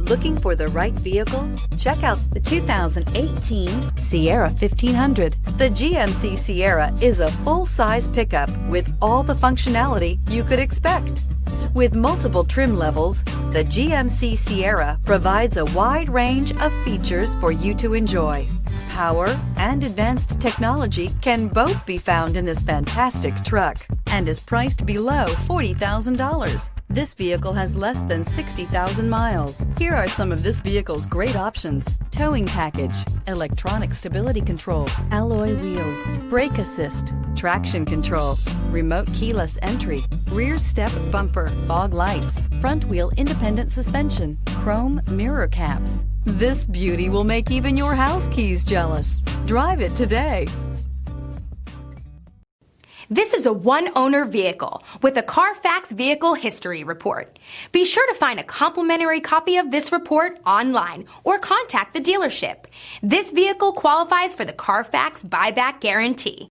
Looking for the right vehicle? Check out the 2018 Sierra 1500. The GMC Sierra is a full-size pickup with all the functionality you could expect. With multiple trim levels, the GMC Sierra provides a wide range of features for you to enjoy. Power and advanced technology can both be found in this fantastic truck and is priced below $40,000. This vehicle has less than 60,000 miles. Here are some of this vehicle's great options: towing package, electronic stability control, alloy wheels, brake assist, traction control, remote keyless entry, rear step bumper, fog lights, front wheel independent suspension, chrome mirror caps. This beauty will make even your house keys jealous. Drive it today. This is a one-owner vehicle with a Carfax Vehicle History Report. Be sure to find a complimentary copy of this report online or contact the dealership. This vehicle qualifies for the Carfax Buyback Guarantee.